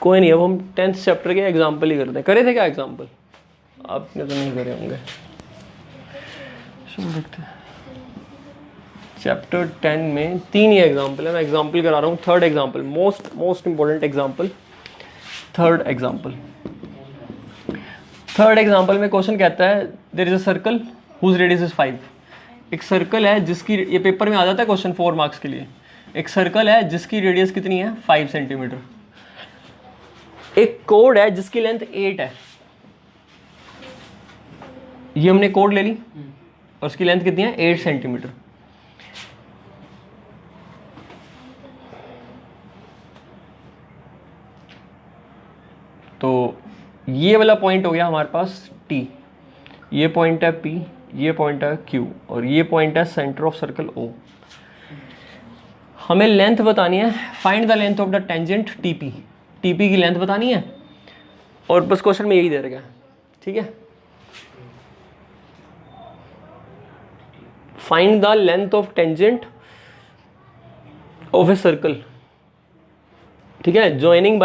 कोई नहीं, अब हम 10th चैप्टर के एग्जाम्पल ही करते हैं। करे थे क्या एग्जाम्पल? आपने तो नहीं करे होंगे। सुन देखते हैं, चैप्टर 10 में 3 ही एग्जाम्पल है, मैं एग्जाम्पल करा रहा हूँ। Third example, most important example, third example. Third example में क्वेश्चन कहता है there is a circle whose radius is 5। एक सर्कल है जिसकी, ये पेपर में आ जाता है क्वेश्चन 4 मार्क्स के लिए। एक सर्कल है जिसकी रेडियस कितनी है? 5 सेंटीमीटर। एक कोड है जिसकी लेंथ 8 है। ये हमने कोड ले ली और उसकी लेंथ कितनी है? 8 सेंटीमीटर। तो ये वाला पॉइंट हो गया हमारे पास T, ये पॉइंट है P, ये पॉइंट है Q और ये पॉइंट है सेंटर ऑफ सर्कल O। हमें लेंथ बतानी है, find the length of the tangent TP। TP की लेंथ बतानी है और बस क्वेश्चन में यही दे रखा है, ठीक है। Find the length of tangent of a circle, ठीक है, joining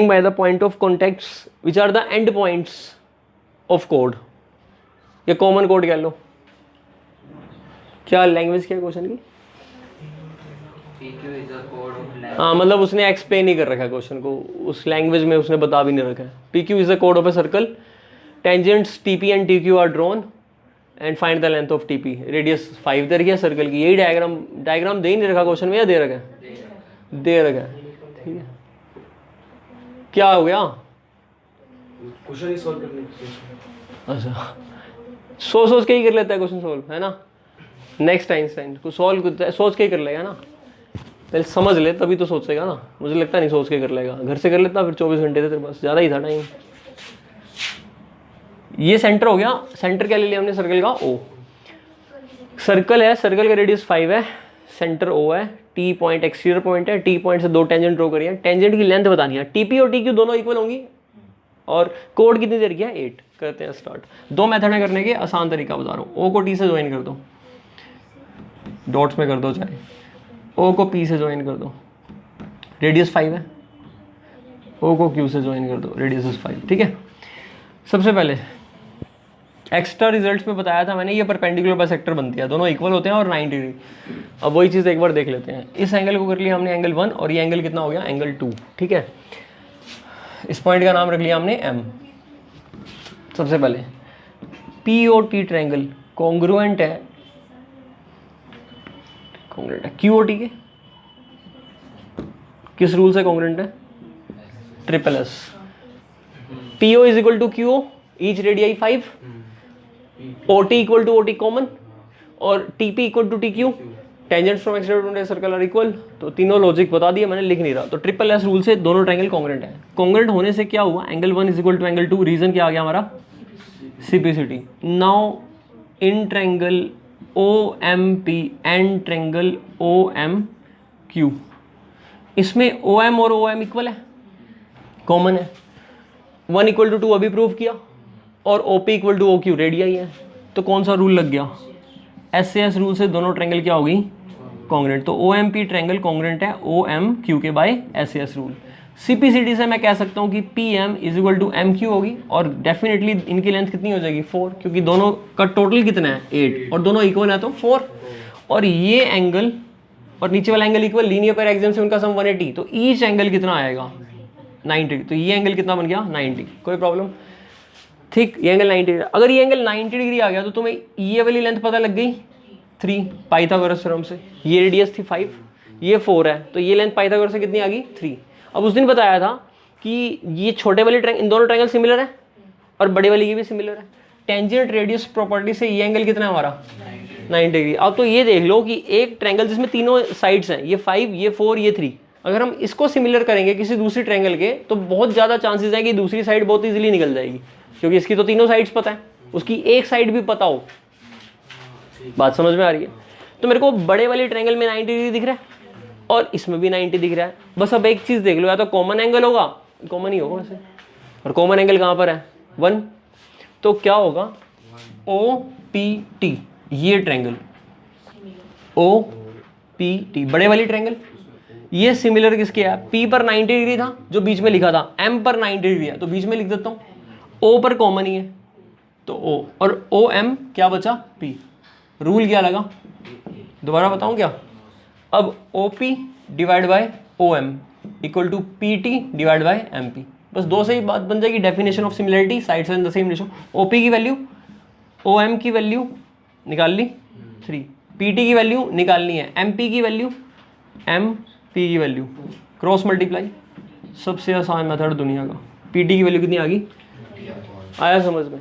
by the point of contacts which are the end points of chord, या कॉमन कोड कह लो। क्या लैंग्वेज क्या है क्वेश्चन की? हाँ, मतलब उसने एक्सप्लेन ही कर रखा है क्वेश्चन को, उस लैंग्वेज में उसने बता भी नहीं रखा है। PQ इज द कोड of a circle, tangents TP and TQ are drawn and find the length of TP। Radius 5 दे रखी है सर्कल की। यही डायग्राम दे ही नहीं रखा क्वेश्चन में, या दे रखा है? दे रखा है, ठीक है। क्या हो गया? क्वेश्चन ही सॉल्व करने की। अच्छा, सोच के ही कर लेता है क्वेश्चन सॉल्व, है ना। नेक्स्ट आइंस्टाइन को सॉल्व सोच के ही कर लेगा ना, पहले समझ ले तभी तो सोचेगा ना। मुझे लगता नहीं सोच के कर लेगा, घर से कर लेता फिर 24 घंटे थे तेरे पास, ज़्यादा ही था टाइम। ये सेंटर हो गया। सेंटर क्या ले लिया हमने? सर्कल का O। सर्कल है, सर्कल का रेडियस 5 है, सेंटर O है, T पॉइंट एक्सटीरियर पॉइंट है, T पॉइंट से 2 टेंजेंट ड्रॉ करिए। टेंजेंट की लेंथ बतानी है। TP और TQ दोनों इक्वल होंगी और कोड कितनी देर किया? 8। करते हैं स्टार्ट। 2 मेथड है करने के, आसान तरीका बता रहा हूँ। O को T से ज्वाइन कर दो, डॉट्स में कर दो चाहे, O को P से ज्वाइन कर दो, रेडियस 5 है। O को Q से ज्वाइन कर दो, रेडियस इज 5, ठीक है। सबसे पहले एक्स्ट्रा रिजल्ट्स में बताया था मैंने, ये परपेंडिकुलर बाइसेक्टर बनती है, दोनों इक्वल होते हैं और 90 डिग्री। अब वही चीज़ एक बार देख लेते हैं। इस एंगल को कर लिया हमने एंगल 1 और ये एंगल कितना हो गया? एंगल 2, ठीक है। इस पॉइंट का नाम रख लिया हमने M। सबसे पहले POT ट्रायंगल कॉन्ग्रुएंट है QOT के। किस रूल से कॉन्ग्रुएंट है? SSS। PO is equal to QO, each radii 5, OT equal to OT common और TP equal to TQ। Tangents from exterior to circle are equal. तो तीनों लॉजिक बता दिए मैंने, लिख नहीं रहा। तो SSS रूल से दोनों ट्रायंगल कॉन्ग्रुएंट है। कॉन्ग्रुएंट होने से क्या हुआ? Angle 1 is equal to angle 2। Reason क्या आ गया हमारा? CPCT। Now in triangle OMP and triangle OMQ, इसमें OM और OM इक्वल है, कॉमन है। 1 इक्वल टू 2 अभी प्रूव किया और OP equal to OQ radii है। तो कौन सा रूल लग गया? SAS रूल से दोनों ट्रायंगल क्या होगी? कॉन्ग्रुएंट। तो OMP ट्रायंगल कॉन्ग्रुएंट है OMQ के बाय SAS रूल। CPCT से मैं कह सकता हूँ कि PM is equal to MQ होगी और डेफिनेटली इनकी लेंथ कितनी हो जाएगी? 4, क्योंकि दोनों का टोटल कितना है? 8 और दोनों इक्वल है तो 4। और ये एंगल और नीचे वाला angle equal, linear pair axis से उनका सम 180। तो ईच एंगल कितना आएगा? 90। तो ये एंगल कितना बन गया? 90। कोई प्रॉब्लम? ठीक, ये एंगल 90 डिग्री। अगर ये एंगल 90 डिग्री आ गया तो तुम्हें ये वाली लेंथ पता लग गई 3 पाइथागोरस थ्योरम से। ये रेडियस थी 5, ये 4 है, तो ये लेंथ पाइथागोरस से कितनी आ गई? 3। अब उस दिन बताया था कि ये छोटे वाले इन दोनों ट्रायंगल सिमिलर है और बड़े वाली ये भी सिमिलर है। टेंजेंट रेडियस प्रॉपर्टी से ये एंगल कितना है हमारा? 90 डिग्री। अब तो ये देख लो कि एक ट्रायंगल जिसमें तीनों साइड्स हैं, ये 5, ये 4, ये 3, अगर हम इसको सिमिलर करेंगे किसी दूसरी ट्रायंगल के तो बहुत ज़्यादा चांसेस है कि दूसरी साइड बहुत इजीली निकल जाएगी, क्योंकि इसकी तो तीनों साइड्स पता है, उसकी एक साइड भी पता हो। बात समझ में आ रही है? तो मेरे को बड़े वाले ट्रायंगल में 90 डिग्री दिख रहा है और इसमें भी 90 दिख रहा है। बस अब एक चीज़ देख लो, या तो कॉमन एंगल होगा, कॉमन ही होगा वैसे, और कॉमन एंगल कहाँ पर है? 1। तो क्या होगा? OPT, ये ट्रायंगल OPT बड़े वाली ट्रायंगल, ये सिमिलर किसके है, P पर 90 डिग्री था जो बीच में लिखा था, M पर 90 डिग्री है तो बीच में लिख देता हूँ, O पर कॉमन ही है तो O, और OM क्या बचा, P। रूल क्या लगा, दोबारा बताऊँ क्या, अब OP divide by OM equal to PT divide by MP। बस दो से ही बात बन जाएगी, definition of similarity, sides in the same ratio. OP की वैल्यू OM की वैल्यू निकाल ली 3, PT की वैल्यू निकालनी है, MP की वैल्यू MP की वैल्यू, क्रॉस मल्टीप्लाई, सबसे आसान मेथड दुनिया का। PT की वैल्यू कितनी आ गई, आया समझ में।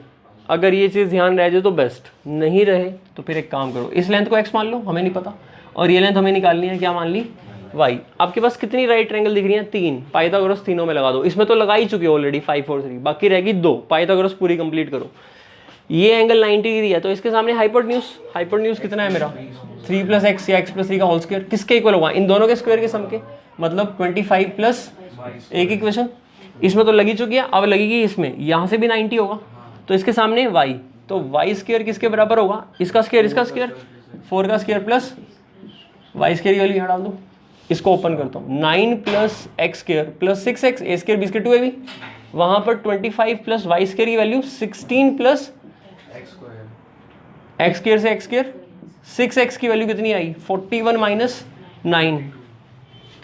अगर ये चीज़ ध्यान रह जाए तो बेस्ट, नहीं रहे तो फिर एक काम करो, इस लेंथ को x मान लो, हमें नहीं पता, और ये लेंथ हमें निकालनी है, क्या मान ली, y। आपके पास कितनी राइट ट्रायंगल दिख रही है, 3, पाइथागोरस तीनों में लगा दो। इसमें तो लगा ही चुके हो ऑलरेडी 5 और 3, बाकी रहेगी 2, पाइथागोरस पूरी कंप्लीट करो। ये एंगल 90 डिग्री है तो इसके सामने हाइपोटेन्यूज कितना है मेरा, 3 + x या x + 3 का होल स्क्वायर, किसके इक्वल होगा, इन दोनों के स्क्वायर के सम के, मतलब 25 प्लस एक इक्वेशन, इसमें तो लगी चुकी है, अब लगेगी इसमें, यहाँ से भी 90 होगा तो इसके सामने y, तो y स्क्वायर किसके बराबर होगा, इसका स्क्वायर 4 का स्क्वायर प्लस y स्क्वायर की वैल्यू यहाँ डाल दो, इसको ओपन करता हूँ, 9 + x square plus 6x, a square b square 2ab, वहाँ पर 25 प्लस y स्क्वायर की वैल्यू 16 प्लस x स्क्वायर से x स्क्वायर, 6x की वैल्यू कितनी आई, 41 माइनस 9,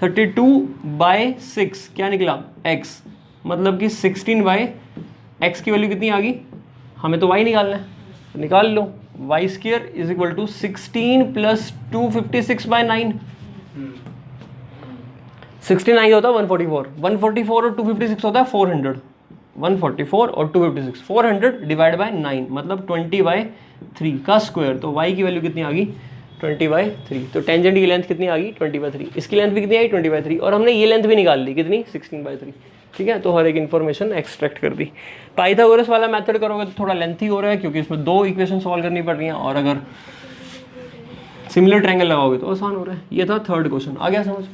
32/6 क्या निकला x, मतलब कि 16/x की वैल्यू कितनी आ गई, हमें तो y निकालना है तो निकाल लो, y square is equal to 16 + 256/9, 69 होता है 144 और 256 होता है 400, 144 और 256, 400 डिवाइड बाय 9 मतलब 20/3 का स्क्वायर, तो y की वैल्यू कितनी आ गई 20/3, तो टेंजेंट की लेंथ कितनी आ गई 20/3, इसकी लेंथ भी कितनी आई 20/3, और हमने ये लेंथ भी निकाल ली कितनी 16/3, ठीक है। तो हर एक इन्फॉर्मेशन एक्सट्रैक्ट कर दी। पाइथागोरस वाला मेथड करोगे तो थोड़ा लेंथी हो रहा है क्योंकि इसमें 2 इक्वेशन सॉल्व करनी पड़ रही हैं, और अगर सिमिलर ट्रायंगल लगाओगे तो आसान हो रहा है। ये था थर्ड क्वेश्चन, आ गया समझ,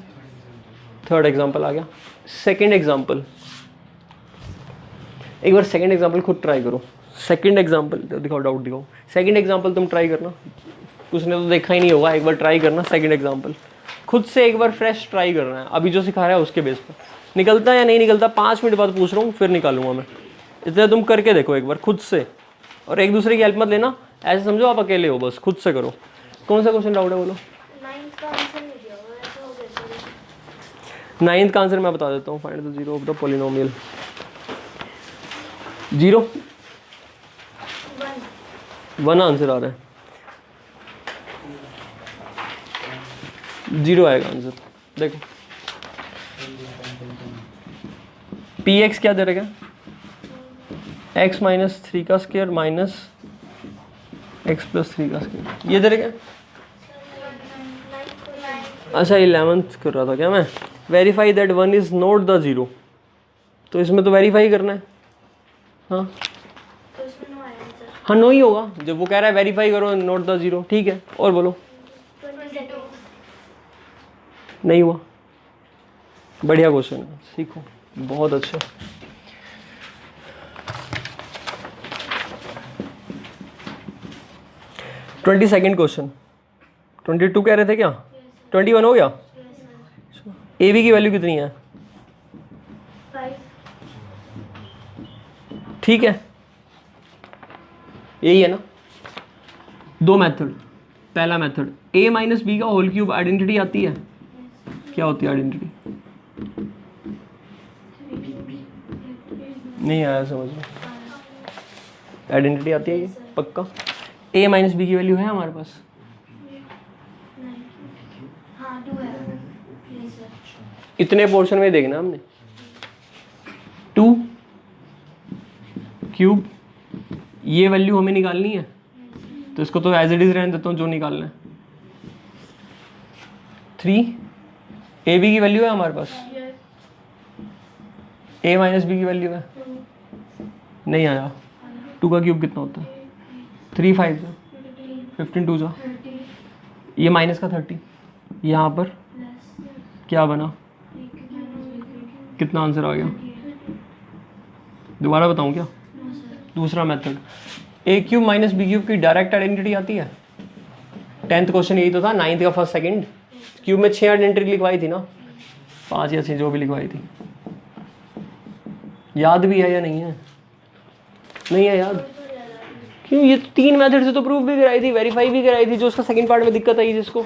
थर्ड एग्जाम्पल आ गया। सेकेंड एग्जाम्पल, एक बार सेकेंड एग्जाम्पल खुद ट्राई करो, सेकेंड एग्जाम्पल दिखाओ, डाउट दिखाओ, सेकेंड एग्जाम्पल तुम ट्राई करना, कुछ ने तो देखा ही नहीं होगा, एक बार ट्राई करना सेकेंड एग्जाम्पल, खुद से एक बार फ्रेश ट्राई करना है, अभी जो सिखा रहा है उसके बेस पर, निकलता है या नहीं निकलता 5 मिनट बाद पूछ रहा हूँ, फिर निकालूंगा मैं, इसलिए तुम करके देखो एक बार खुद से, और एक दूसरे की हेल्प मत लेना, ऐसे समझो आप अकेले हो, बस खुद से करो। कौन सा क्वेश्चन डाउट है बोलो। 9th का आंसर मैं बता देता हूँ, find the zero of the polynomial, 1 answer आ रहा है, 0 आएगा आंसर। देखो px क्या दे रहेगा, x - 3 का स्क्वायर माइनस x + 3 का स्क्वायर, ये दे रहेगा। अच्छा 11th कर रहा था क्या मैं, verify that 1 is not the 0, तो इसमें तो वेरीफाई करना है, हाँ हाँ नो ही होगा, जब वो कह रहा है वेरीफाई करो नॉट द 0, ठीक है। और बोलो, नहीं हुआ, बढ़िया क्वेश्चन है, सीखो, बहुत अच्छा। ट्वेंटी सेकेंड क्वेश्चन, 22 कह रहे थे क्या, 21 हो गया। ए बी की वैल्यू कितनी है, 5, ठीक है, यही है ना। 2 मेथड, पहला मेथड a - b का होल क्यूब आइडेंटिटी आती है, क्या होती है आइडेंटिटी, नहीं आया समझ में, आइडेंटिटी आती है ये पक्का। a - b की वैल्यू है हमारे पास, हाँ 2 है, इतने पोर्शन में देखना हमने, 2 क्यूब, ये वैल्यू हमें निकालनी है, तो इसको तो एज इट इज रहने देता हूँ जो निकालना है। 3 ए बी की वैल्यू है हमारे पास, a - b की वैल्यू है, नहीं आया। 2 का क्यूब कितना होता है, 3 5 जा 15 2 जा, ये माइनस का 30, यहाँ पर क्या बना, कितना आंसर आ गया, दोबारा बताऊँ क्या। दूसरा method, a cube - b cube की डायरेक्ट आइडेंटिटी आती है, 10th क्वेश्चन यही तो था, 9th का फर्स्ट सेकंड, क्यूब में 6 आइडेंटिटी लिखवाई थी ना, 5 या 6 जो भी लिखवाई थी, याद भी है या नहीं है? नहीं है याद? क्यों? ये 3 मेथड से तो प्रूफ भी कराई थी, वेरीफाई भी कराई थी, जो उसका सेकंड पार्ट में दिक्कत आई जिसको,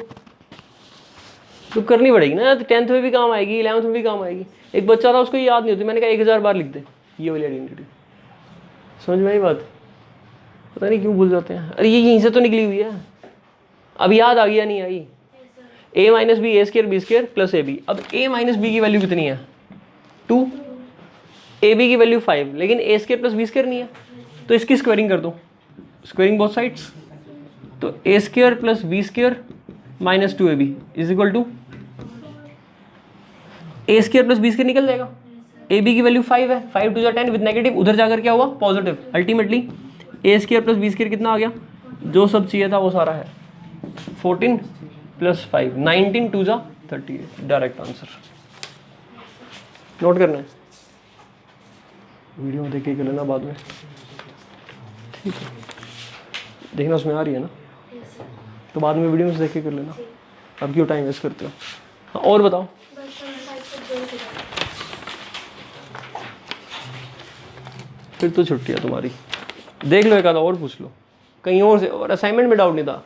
तो करनी पड़ेगी ना। 10th में भी काम आएगी, 11th में भी काम आएगी। एक बच्चा था उसको याद नहीं होती, मैंने कहा 1000 बार लिख दे ये वाली आइडेंटिटी। समझ में आई बात? पता नहीं क्यों भूल जाते हैं। अरे ये यहीं से तो निकली हुई है, अब याद आ गया नहीं आई। a minus b a square b square plus a b. अब a माइनस बी की वैल्यू कितनी है? 2, ए बी की वैल्यू 5, लेकिन a square plus b square नहीं है, तो इसकी स्क्वायरिंग कर दो, स्क्वायरिंग बोथ साइड्स। तो a square plus b square minus 2ab is equal to a square plus b square निकल जाएगा। ए बी की वैल्यू 5 है, 5 2 10 विद नेगेटिव, उधर जाकर क्या हुआ? पॉजिटिव। अल्टीमेटली ए स्क्र प्लस बी स्क्र कितना आ गया? जो सब चाहिए था वो सारा है। 14 प्लस 5 19 2 38, डायरेक्ट आंसर। नोट करना है, वीडियो में देख के कर लेना बाद में, ठीक है? देखना उसमें आ रही है ना, तो बाद में वीडियो में से देख के कर लेना। अब क्यों टाइम वेस्ट करते हो? हाँ, और बताओ। फिर तो छुट्टी है तुम्हारी, देख लो, एक आधा और पूछ लो कहीं और से। और असाइनमेंट में डाउट नहीं था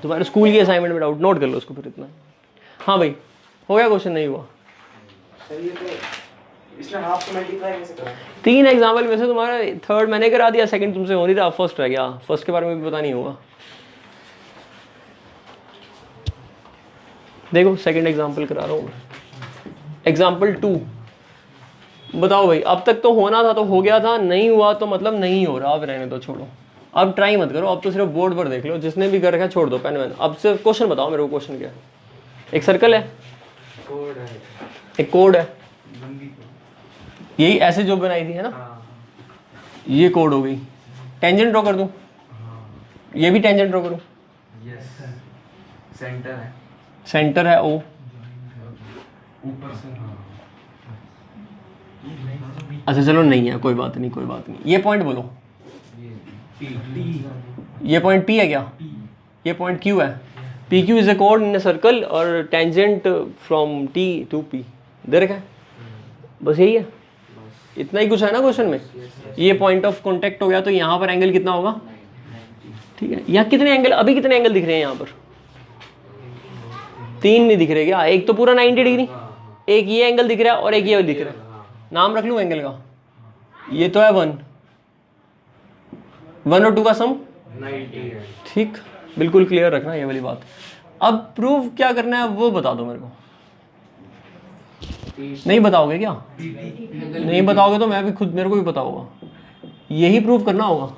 तुम्हारे, स्कूल की असाइनमेंट में डाउट, नोट कर लो उसको फिर इतना। हाँ भाई, हो गया क्वेश्चन? नहीं हुआ? सर ये तो इसने हाफ को मल्टीप्लाई कैसे करा? 3 एग्जाम्पल में से तुम्हारा 3rd मैंने करा दिया, 2nd तुमसे हो नहीं रहा, 1st रह गया। 1st के बारे में भी पता नहीं होगा। देखो 2nd एग्जाम्पल करा रहा हूँ। एग्जाम्पल 2 बताओ भाई, अब तक तो होना था तो हो गया था, नहीं हुआ तो मतलब नहीं हो रहा, अब रहने दो, छोड़ो, अब ट्राई मत करो, अब तो सिर्फ बोर्ड पर देख लो, जिसने भी कर रखा है छोड़ दो पेन वैन। अब सिर्फ क्वेश्चन बताओ मेरे को, क्वेश्चन क्या है? एक सर्कल है, कोड है, एक कोड है, यही ऐसे जो बनाई थी है ना, ये कोड हो गई। टेंजेंट ड्रॉ कर दूं? ये भी टेंजेंट ड्रॉ करूं? यस, सेंटर है, सेंटर है ओ, ऊपर से। अच्छा चलो नहीं है, कोई बात नहीं, कोई बात नहीं। ये पॉइंट बोलो, ये पॉइंट P है क्या? ये पॉइंट Q है। PQ इज ए कोड इन ए सर्कल और tangent from T to P दे रखा है, बस यही है, इतना ही कुछ है ना क्वेश्चन में। ये पॉइंट ऑफ कॉन्टेक्ट हो गया, तो यहाँ पर एंगल कितना होगा? ठीक है, यहाँ कितने एंगल, अभी कितने एंगल दिख रहे हैं यहाँ पर? 3 नहीं दिख रहे क्या? एक तो पूरा 90 डिग्री, एक ये एंगल दिख रहा है और एक ये दिख रहा है। नाम रख लूँ एंगल का? ये तो है 1 और 2 का सम 90 है। ठीक, बिल्कुल क्लियर रखना ये वाली बात। अब प्रूफ क्या करना है वो बता दो मेरे को। नहीं बताओगे क्या? नहीं बताओगे तो मैं भी खुद, मेरे को भी पता होगा, यही प्रूफ करना होगा।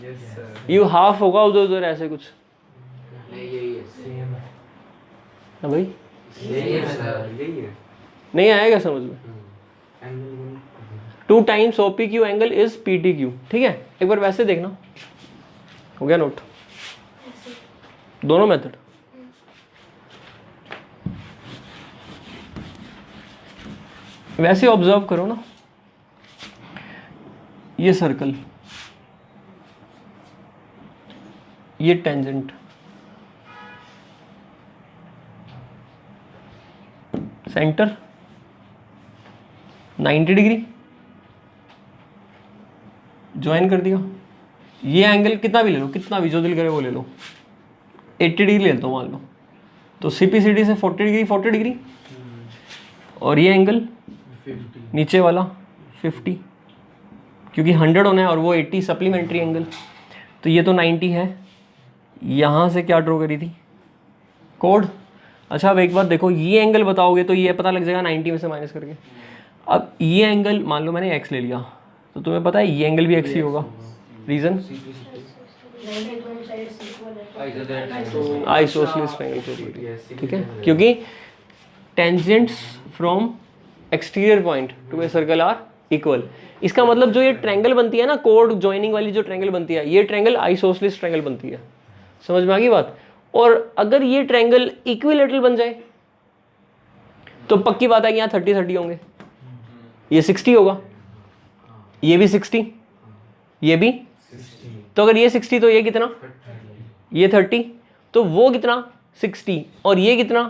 Yes sir. यू हाफ होगा उधर उधर ऐसे कुछ, नहीं यही है, सेम है, ना भाई? यही है सर, यही है। नहीं आएगा समझ में? Angle 2 times OPQ angle is PTQ। ठीक है, एक बार वैसे देखना, हो गया नोट? दोनों मेथड। वैसे ऑब्जर्व करो ना, ये सर्कल, ये टेंजेंट, सेंटर 90 डिग्री ज्वाइन कर दिया। ये एंगल कितना भी ले लो, कितना भी जो दिल करे वो ले लो, 80 डिग्री ले लो मान लो, तो CPCD से 40 डिग्री 40 डिग्री, और ये एंगल 50। नीचे वाला 50, क्योंकि 100 होना है और वो 80 सप्लीमेंट्री एंगल, तो ये तो 90 है। यहाँ से क्या ड्रॉ करी थी? कोड। अच्छा अब एक बात देखो, ये एंगल बताओगे तो ये पता लग जाएगा 90 में से माइनस करके। अब ये एंगल मान लो मैंने x ले लिया, तो तुम्हें पता है ये एंगल भी x ही होगा। रीज़न? Isosceles triangle theory. ठीक है, क्योंकि tangents from exterior point to a circle are equal. इसका मतलब जो ये ट्रायंगल बनती है ना, कोड ज्वाइनिंग वाली जो ट्रायंगल बनती है, ये ट्रायंगल आइसोसेलेस ट्रायंगल बनती है। समझ में आ गई बात? और अगर ये ट्रायंगल इक्विलैटरल बन जाए तो पक्की बात है कि यहाँ 30-30 होंगे, ये 60 होगा, ये भी 60, ये भी 60। तो अगर ये 60 तो ये कितना? ये 30, तो वो कितना? 60, और ये कितना?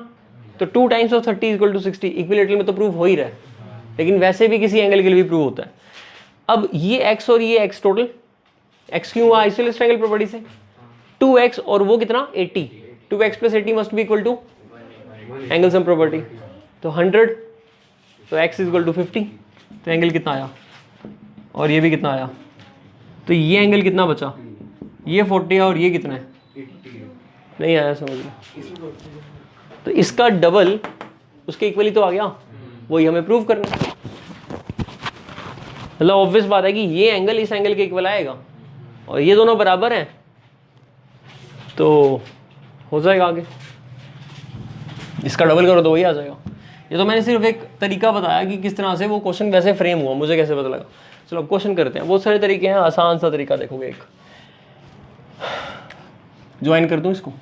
तो 2 times of 30 equal to 60 equilateral में तो प्रूव हो ही रहा है, लेकिन वैसे भी किसी एंगल के लिए भी प्रूव होता है। अब ये x और ये x टोटल, x क्यों हुआ आइसोसेलेस ट्रायंगल प्रॉपर्टी से, 2x और वो कितना 80, 2x plus 80 must be equal to angle sum property, तो 100, तो x इज इक्वल टू 50, तो एंगल कितना आया, और ये भी कितना आया, तो ये एंगल कितना बचा, ये 40 और ये कितना है, नहीं आया समझ में। तो इसका डबल उसके इक्वली तो आ गया, वही हमें प्रूव करना है। मतलब ऑब्वियस बात है कि ये एंगल इस एंगल के इक्वल आएगा और ये दोनों बराबर हैं, तो हो जाएगा आगे, इसका डबल करो तो वही आ जाएगा। ये तो मैंने सिर्फ एक तरीका बताया कि किस तरह से वो क्वेश्चन वैसे फ्रेम हुआ, मुझे कैसे पता लगा। चलो अब क्वेश्चन करते हैं, बहुत सारे तरीके हैं, आसान सा तरीका देखोगे, एक ज्वाइन कर दूं इसको,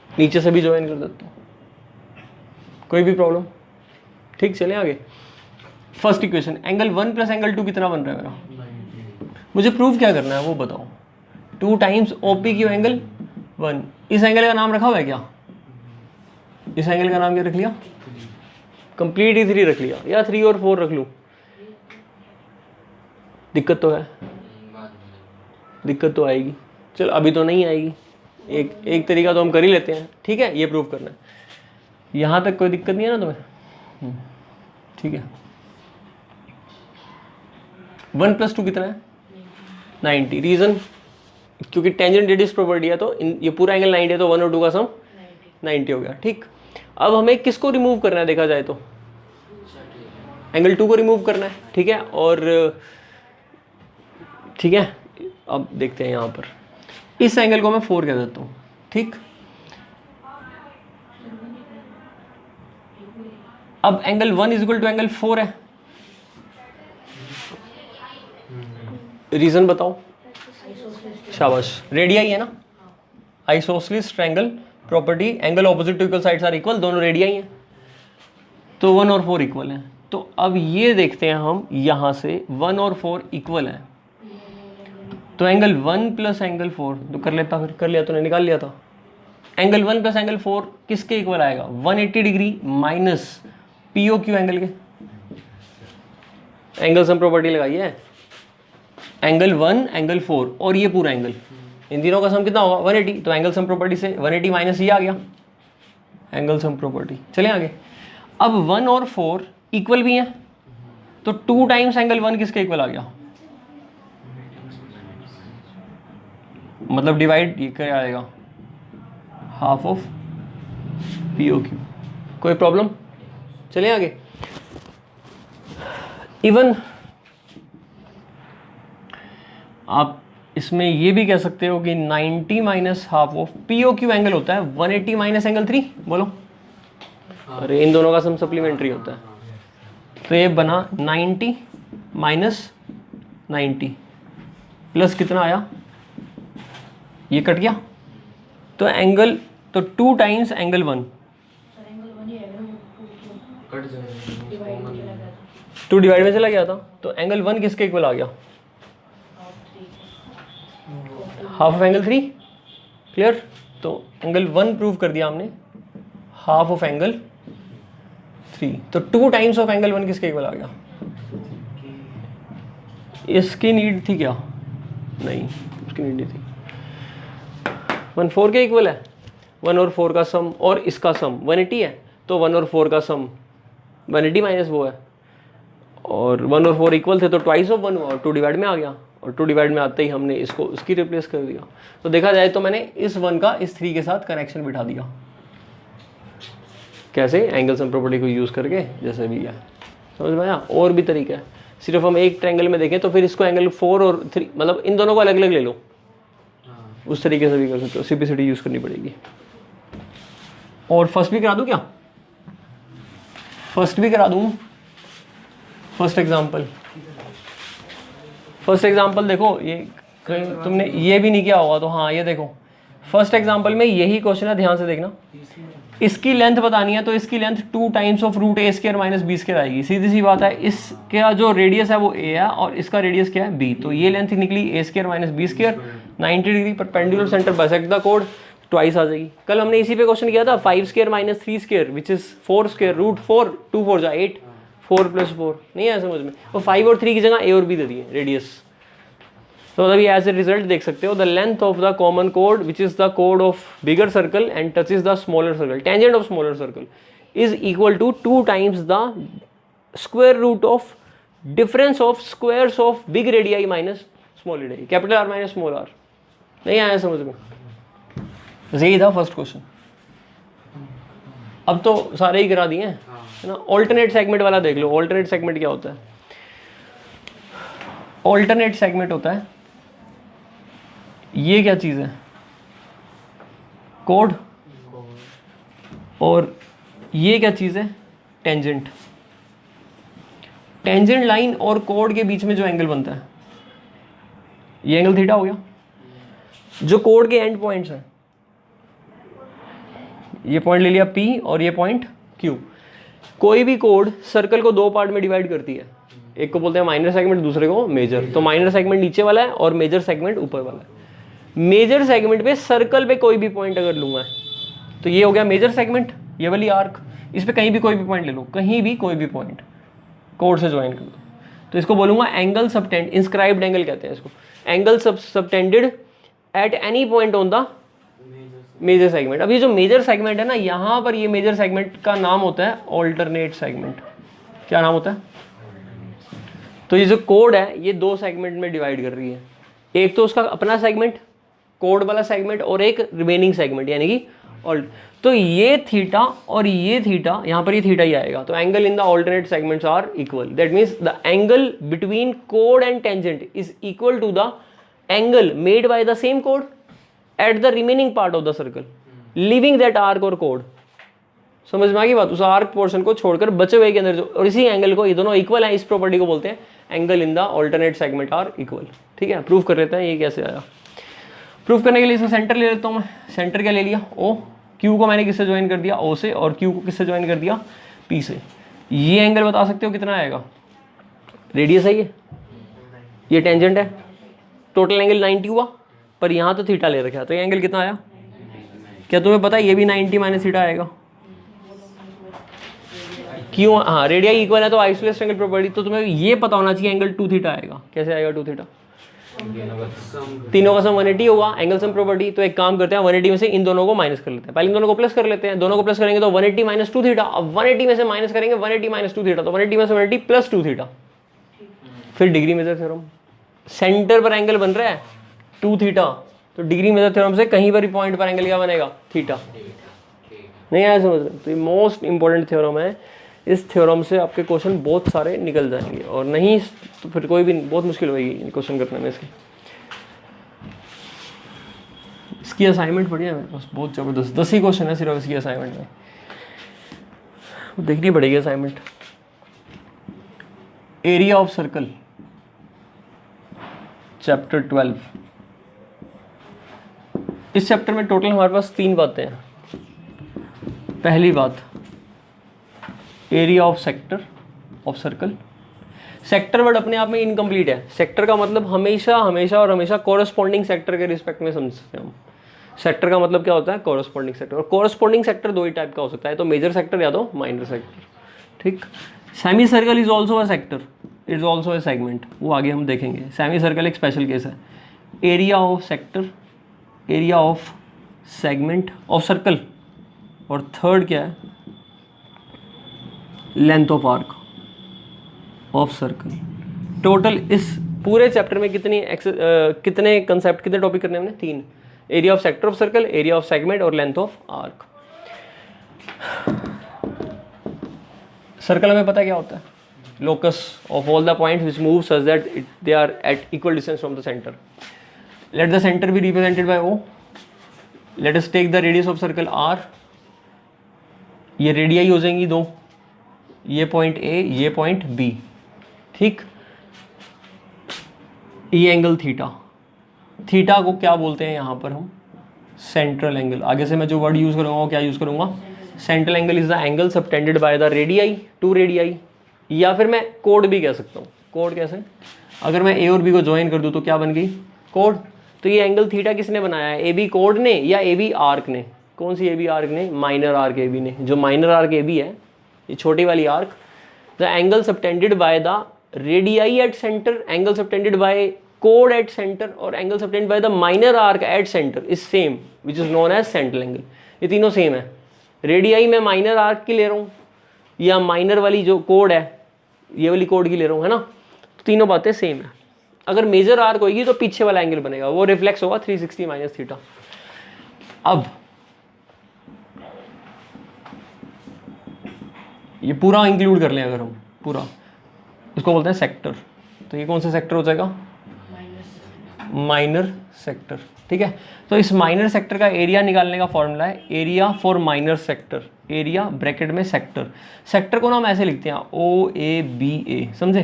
नीचे से भी ज्वाइन कर देता हूँ, कोई भी प्रॉब्लम, ठीक। चले आगे। First equation, angle 1 plus angle 2 कितना बन रहा है मेरा, मुझे प्रूव क्या करना है वो बताओ। 2 टाइम्स ओपी क्यू एंगल 1, इस एंगल का नाम रखा हुआ है क्या, इस एंगल का नाम क्या रख लिया, कंप्लीट ही 3 रख लिया, या 3 और 4 रख लूँ, दिक्कत तो है, दिक्कत तो आएगी। चलो अभी तो नहीं आएगी, एक तरीका तो हम कर ही लेते हैं, ठीक है, ये प्रूव करना है। यहाँ तक कोई दिक्कत नहीं है ना तुम्हें, ठीक है। 1 प्लस 2 कितना है 90, रीजन क्योंकि टेंजेंट रेडियस प्रॉपर्टी है, तो ये पूरा एंगल 90 है, तो 1 और 2 का सम 90 हो गया, ठीक। अब हमें किसको रिमूव करना है, देखा जाए तो एंगल 2 को रिमूव करना है, ठीक है। और ठीक है, अब देखते हैं यहाँ पर, इस एंगल को मैं 4 कह देता हूँ, ठीक। अब angle 1 is equal to angle 4 है, रीजन बताओ, शाबाश, रेडियाई है ना, isosceles triangle property, angle opposite to equal sides are equal, दोनों रेडियाई हैं, तो 1 और 4 इक्वल हैं। तो अब ये देखते हैं हम, यहाँ से 1 और 4 इक्वल हैं, तो एंगल 1 प्लस एंगल 4 तो कर लेता, फिर कर लिया, तो नहीं निकाल लिया था। एंगल 1 प्लस एंगल 4 किसके इक्वल आएगा, 180 degree minus PO Q angle के, एंगल सम प्रॉपर्टी लगाई है, एंगल 1 एंगल 4 और ये पूरा एंगल, इन तीनों का सम कितना होगा 180, तो एंगल सम प्रॉपर्टी से 180 माइनस ये आ गया एंगल सम प्रॉपर्टी। चलें आगे। अब 1 और 4 इक्वल भी हैं, तो 2 टाइम्स एंगल 1 किसके इक्वल आ गया, मतलब डिवाइड ये क्या आएगा, half of P O Q. कोई प्रॉब्लम, चलिए आगे। इवन आप इसमें ये भी कह सकते हो कि 90 minus half of P O Q angle होता है 180 माइनस एंगल 3, बोलो। अरे इन दोनों का सम सप्लीमेंट्री होता है, तो ये बना 90 माइनस 90 प्लस कितना आया, ये कट गया, तो एंगल, तो 2 टाइम्स एंगल 1, 2 डिवाइड में चला गया था, तो एंगल 1 किसके इक्वल आ गया, हाफ ऑफ एंगल 3, क्लियर। तो एंगल 1 प्रूव कर दिया हमने, हाफ ऑफ एंगल 3, तो 2 टाइम्स ऑफ एंगल 1 किसके इक्वल आ गया, इसकी नीड थी क्या, नहीं उसकी नीड नहीं थी, 1 4 के इक्वल है, 1 और 4 का सम और इसका सम 180 है, तो 1 और 4 का सम 180 माइनस वो है, और 1 और 4 इक्वल थे, तो ट्वाइस ऑफ 1 हुआ और 2 डिवाइड में आ गया, और 2 डिवाइड में आते ही हमने इसको उसकी रिप्लेस कर दिया। तो देखा जाए तो मैंने इस 1 का इस 3 के साथ कनेक्शन बिठा दिया, कैसे, एंगल सम प्रॉपर्टी को यूज़ करके, जैसे भी है, समझ में आया। और भी तरीका है, सिर्फ हम एक ट्रायंगल में देखें तो फिर इसको एंगल 4 और 3, मतलब इन दोनों को अलग अलग ले लो, उस तरीके से भी कर सकते हो, सिंपलिसिटी यूज़ करनी पड़ेगी। और फर्स्ट भी करा दूँ क्या, फर्स्ट भी करा दूँ, फर्स्ट एग्जांपल देखो, ये तुमने ये भी नहीं किया होगा, तो हाँ ये देखो, फर्स्ट एग्जांपल में यही क्वेश्चन है, ध्यान से देखना। इसकी लेंथ बतानी है, तो इसकी length 2 times of root a square minus b square आएगी, सीधी सी बात है। इसका जो रेडियस है वो ए है और इसका रेडियस क्या है बी, तो ये लेंथ निकली a square minus b square, 90 degree perpendicular centre bisect the कोड, ट्वाइस आ जाएगी। कल हमने इसी पे क्वेश्चन किया था 5 square minus 3 square which is 4 square root 4, 2 4 जा 8, 4 + 4 नहीं आया समझ में। और 5 और 3 की जगह ए और बी दे दिए रेडियस। तो मतलब एज ए रिजल्ट देख सकते हो the length of the common code which is the कोड of bigger circle and touches the smaller circle, tangent of smaller circle is equal to 2 times the square root of difference of squares of big radii minus small radii, capital R minus small are. नहीं आया समझ में। यही था first question. अब तो सारे ही करा दिए हैं है ना। ऑल्टरनेट सेगमेंट वाला देख लो। ऑल्टरनेट सेगमेंट क्या होता है? ऑल्टरनेट सेगमेंट होता है, ये क्या चीज़ है? कोड। और ये क्या चीज़ है? टेंजेंट। टेंजेंट लाइन और कोड के बीच में जो एंगल बनता है ये एंगल थीटा हो गया। जो कोड के एंड पॉइंट्स हैं, ये पॉइंट ले लिया P और ये पॉइंट Q। कोई भी कोड सर्कल को 2 पार्ट में डिवाइड करती है, एक को बोलते हैं माइनर सेगमेंट, दूसरे को मेजर। तो माइनर सेगमेंट नीचे वाला है और मेजर सेगमेंट ऊपर वाला है। मेजर सेगमेंट पे सर्कल पे कोई भी पॉइंट अगर लूंगा तो ये हो गया मेजर सेगमेंट, ये वाली आर्क। इस पे कहीं भी कोई भी पॉइंट ले लो, कहीं भी कोई भी पॉइंट कोड से ज्वाइन कर दो, तो इसको बोलूंगा एंगल सबटेंड, इंस्क्राइब्ड एंगल कहते हैं इसको। Angle subtended at any point on the major segment. अब ये जो मेजर सेगमेंट है ना, यहाँ पर ये मेजर सेगमेंट का नाम होता है ऑल्टरनेट सेगमेंट। क्या नाम होता है? तो ये जो कोड है ये 2 सेगमेंट में डिवाइड कर रही है। एक तो उसका अपना सेगमेंट, कोड वाला सेगमेंट, और एक रिमेनिंग सेगमेंट यानी कि ऑल्ट। तो ये थीटा और ये थीटा, यहाँ पर ये थीटा ही आएगा। तो angle in the alternate segments are equal. That means the angle between code and tangent is equal to the angle made by the same code at the remaining part of the circle living that arc और code. समझ में आ गई बात? उस arc portion को छोड़कर बचे हुए के अंदर जो, और इसी एंगल को, ये दोनों इक्वल है, इस प्रॉपर्टी को बोलते हैं angle in the alternate segment are equal. ठीक है, प्रूफ कर लेते हैं ये कैसे आया। प्रूफ करने के लिए इसका सेंटर ले लेता हूँ मैं। सेंटर क्या ले लिया? O। Q को मैंने किससे ज्वाइन कर दिया? O से। और Q को किससे ज्वाइन कर दिया? P से। ये एंगल बता सकते हो कितना आएगा? रेडियस है ये टेंजेंट है। टोटल एंगल 90 हुआ, पर यहाँ तो थीटा ले रखा, तो ये एंगल कितना आया? क्या तुम्हें पता है ये भी 90 माइनस थीटा आएगा? क्यों? हाँ, रेडियाई इक्वल है तो आइसोलेस एंगल प्रॉपर्टी। तो तुम्हें ये पता होना चाहिए एंगल 2 थीटा आएगा। कैसे आएगा 2 थीटा? तीनों का सम 180 होगा, एंगल सम प्रॉपर्टी। तो एक काम करते हैं, 180 में से इन दोनों को माइनस कर लेते हैं। पहले इन दोनों को प्लस कर लेते हैं। दोनों को प्लस करेंगे तो 180 माइनस 2 थीटा। अब 180 में से माइनस करेंगे 180 माइनस 2 थीटा, तो 180 में से 180 प्लस 2 थीटा। फिर डिग्री मेजर थ्योरम, सेंटर पर एंगल बन रहा है 2 थीटा, तो डिग्री मेजर थ्योरम से कहीं पर भी पॉइंट पर एंगल क्या बनेगा? थीटा। नहीं आया समझ में? तो ये मोस्ट इंपॉर्टेंट थ्योरम है। इस थ्योरम से आपके क्वेश्चन बहुत सारे निकल जाएंगे, और नहीं तो फिर कोई भी बहुत मुश्किल होगी क्वेश्चन करने में। इसकी असाइनमेंट बढ़िया है मेरे पास, बहुत ज़बरदस्त। 10 ही क्वेश्चन है सिर्फ इसकी असाइनमेंट में, देखनी पड़ेगी assignment. Area of circle, chapter 12। इस चैप्टर में टोटल हमारे पास 3 बातें हैं। पहली बात, area of sector of circle. Sector word अपने आप में इनकम्प्लीट है। सेक्टर का मतलब हमेशा हमेशा और हमेशा कोरस्पॉन्डिंग सेक्टर के रिस्पेक्ट में समझते हैं हम। सेक्टर का मतलब क्या होता है? Corresponding sector. और कोरस्पॉन्डिंग सेक्टर 2 ही टाइप का हो सकता है, तो मेजर सेक्टर या तो माइनर सेक्टर। ठीक। Semi circle is also a sector, it is also A segment, वो आगे हम देखेंगे। सेमी सर्कल एक स्पेशल केस है। Area of sector, area of segment of circle, और थर्ड क्या है? Length of arc of circle. Total इस पूरे चैप्टर में कितने कंसेप्ट, कितने टॉपिक करने हमने? 3। Area of sector of circle, area of segment और लेंथ ऑफ आर्क। सर्कल हमें पता है क्या होता है? Locus of all the points which move such that they are at equal distance from the centre. Let the centre be represented by O। Let us take the radius of circle R। ये radii हो जाएंगी 2, ये point A, ये point B। ठीक। ये angle theta, theta को क्या बोलते हैं यहाँ पर हम? Central angle. आगे से मैं जो वर्ड यूज करूँगा वो क्या यूज करूँगा? Central angle is the angle subtended by the radii, 2 radii, या फिर मैं कोड भी कह सकता हूँ। कोड कैसे? अगर मैं A और B को ज्वाइन कर दूँ तो क्या बन गई? कोड। तो ये एंगल थीटा किसने बनाया है, ए बी कोड ने या ए बी आर्क ने? कौन सी ए बी आर्क ने? माइनर आर्क ए बी ने। जो माइनर आर्क ए बी है, ये छोटी वाली arc, the angle subtended by the radii at centre, angle subtended by कोड एट सेंटर और angle subtended by the minor arc at centre is same which is known as central angle. ये तीनों same है। Radii मैं minor arc की ले रहा हूँ या माइनर वाली जो कोड है ये वाली कोड की ले रहा हूँ, है ना? तो तीनों बातें सेम है। अगर मेजर आर्क होगी तो पीछे वाला एंगल बनेगा, वो रिफ्लेक्स होगा 360 माइनस थीटा। अब ये पूरा इंक्लूड कर लें अगर हम पूरा, इसको बोलते हैं सेक्टर। तो ये कौन सा सेक्टर हो जाएगा? Minor sector. ठीक है, तो इस माइनर सेक्टर का एरिया निकालने का फॉर्मूला है area for minor sector, area bracket में सेक्टर। सेक्टर को ना हम ऐसे लिखते हैं ओ ए बी ए, समझे?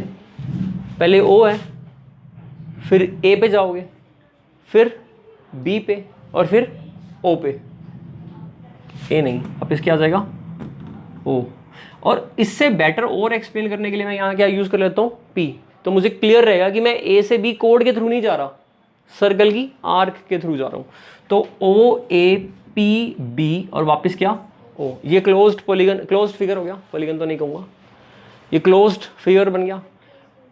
पहले ओ है, फिर ए पे जाओगे, फिर बी पे और फिर ओ पे। ए नहीं, अब इसके आ जाएगा ओ। और इससे बेटर और एक्सप्लेन करने के लिए मैं यहाँ क्या यूज़ कर लेता हूँ, पी। तो मुझे क्लियर रहेगा कि मैं ए से बी कोड के थ्रू नहीं जा रहा, सर्कल की आर्क के थ्रू जा रहा हूँ। तो ओ ए पी बी और वापस क्या ओ। ये क्लोज्ड पॉलीगन, क्लोज्ड फिगर हो गया, पॉलीगन तो नहीं कहूँगा, ये क्लोज्ड फिगर बन गया।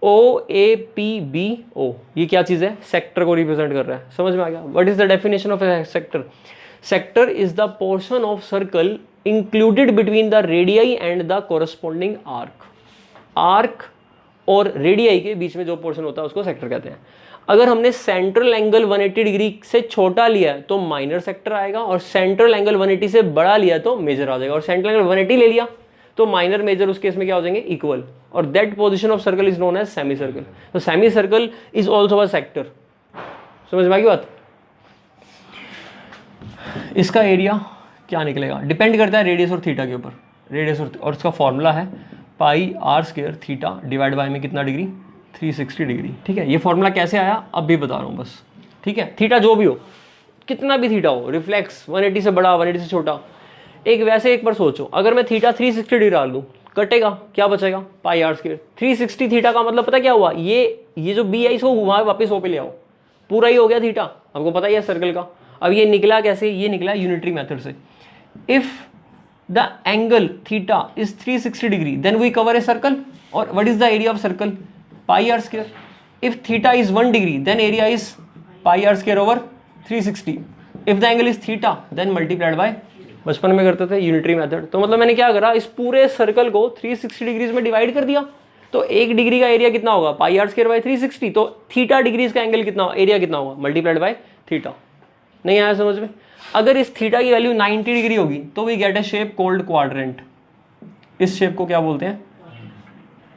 ओ ए पी बी ओ, ये क्या चीज़ है? सेक्टर को रिप्रेजेंट कर रहा है। समझ में आ गया? What is the definition of A sector? Sector is the portion of circle included between the radii and the corresponding arc. Arc और रेडियाई के बीच में जो पोर्शन होता है उसको सेक्टर कहते हैं। अगर हमने सेंट्रल एंगल 180 डिग्री से छोटा लिया है तो माइनर सेक्टर आएगा, और सेंट्रल एंगल 180 से बड़ा लिया तो मेजर आ जाएगा। और सेंट्रल एंगल 180 ले लिया तो माइनर मेजर उस केस में क्या हो जाएंगे? इक्वल। और that position of circle is known as semicircle. तो semicircle is also a sector. समझ में आ गई बात? इसका एरिया क्या निकलेगा? डिपेंड करता है रेडियस और थीटा के ऊपर। रेडियस और इसका फॉर्मूला है pi R square theta divide by में कितना डिग्री? 360 डिग्री। ठीक है, ये फॉर्मूला कैसे आया अब भी बता रहा हूँ बस। ठीक है, थीटा जो भी हो, कितना भी थीटा हो, रिफ्लेक्स 180 से बड़ा 180 से छोटा, एक वैसे एक बार सोचो, अगर मैं थीटा 360 डिग्री डाल दूँ, कटेगा, क्या बचेगा? पाई आर स्क्वायर। 360 थीटा का मतलब पता क्या हुआ? ये जो बी है इसको घुमा वापस ओ पे ले आओ, पूरा ही हो गया थीटा। आपको पता ही है सर्कल का। अब ये निकला कैसे? ये निकला यूनिटरी मेथड से। If the angle theta is 360 degree then we cover a circle. और what is the area of circle? Pi R square. If theta is 1 degree then area is pi R square over 360। If the angle is theta then multiplied by, बचपन में करते थे unitary method. तो मतलब मैंने क्या करा, इस पूरे सर्कल को 360 डिग्रीज में डिवाइड कर दिया। तो 1 डिग्री का एरिया कितना होगा? Pi R square by 360। तो थीटा डिग्रीज का एंगल कितना, एरिया कितना होगा? Multiplied by theta. नहीं आया समझ में? अगर इस थीटा की वैल्यू 90 डिग्री होगी तो we get a shape called quadrant. इस शेप को क्या बोलते हैं?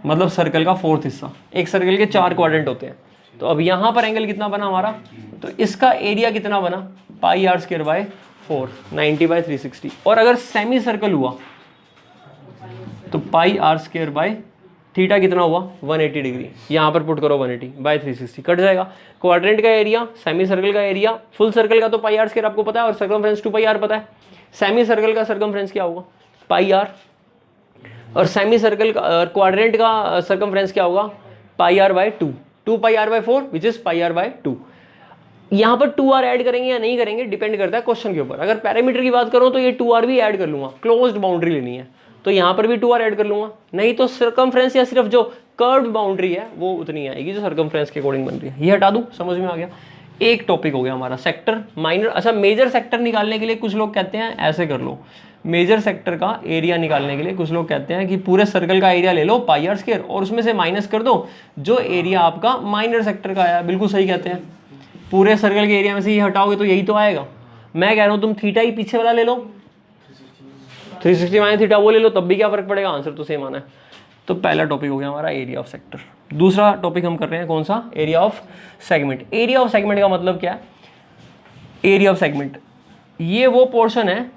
मतलब सर्कल का फोर्थ हिस्सा। एक सर्कल के 4 क्वाड्रेंट होते हैं। तो अब यहाँ पर एंगल कितना बना हमारा? तो इसका एरिया कितना बना? पाई आर स्क्वायर बाय 4, 90 बाय 360। और अगर सेमी सर्कल हुआ तो पाई आर स्क्वायर बाय थीटा कितना हुआ? 180 डिग्री। यहाँ पर पुट करो 180 बाय 360, कट जाएगा। क्वाड्रेंट का एरिया, सेमी सर्कल का एरिया, फुल सर्कल का तो पाई आर स्क्वायर आपको पता है और सर्कमफ्रेंस 2 पाई आर पता है। सेमी सर्कल का सर्कमफ्रेंस क्या होगा? Pi R. और सेमी सर्कल का क्वाड्रेंट का सर्कमफ्रेंस क्या होगा? Pi R by 2, 2 pi R by 4 which is pi R by 2। यहाँ पर 2r ऐड करेंगे या नहीं करेंगे डिपेंड करता है क्वेश्चन के ऊपर। अगर पैरामीटर की बात करूँ तो ये 2r भी ऐड कर लूँगा, क्लोज्ड बाउंड्री लेनी है तो यहाँ पर भी 2r ऐड कर लूँगा। नहीं तो सर्कमफ्रेंस या सिर्फ जो कर्व्ड बाउंड्री है वो उतनी आएगी जो सर्कमफ्रेंस के अकॉर्डिंग बन रही है। ये हटा दूँ, समझ में आ गया? एक टॉपिक हो गया हमारा सेक्टर, माइनर। अच्छा, मेजर सेक्टर निकालने के लिए कुछ लोग कहते हैं ऐसे कर लो, मेजर सेक्टर का एरिया निकालने के लिए कुछ लोग कहते हैं कि पूरे सर्कल का एरिया ले लो पाई आर स्क्वायर और उसमें से माइनस कर दो जो एरिया आपका माइनर सेक्टर का आया। बिल्कुल सही कहते हैं, पूरे सर्कल के एरिया में से ये हटाओगे तो यही तो आएगा। मैं कह रहा हूँ तुम थीटा ही पीछे वाला ले लो, 360 माइनस थीटा वो ले लो, तब भी क्या फर्क पड़ेगा? आंसर तो सेम आना है। तो पहला टॉपिक हो गया हमारा एरिया ऑफ सेक्टर। दूसरा टॉपिक हम कर रहे हैं कौन सा? Area of segment. Area of segment का मतलब क्या है? एरिया ऑफ सेगमेंट ये वो पोर्शन है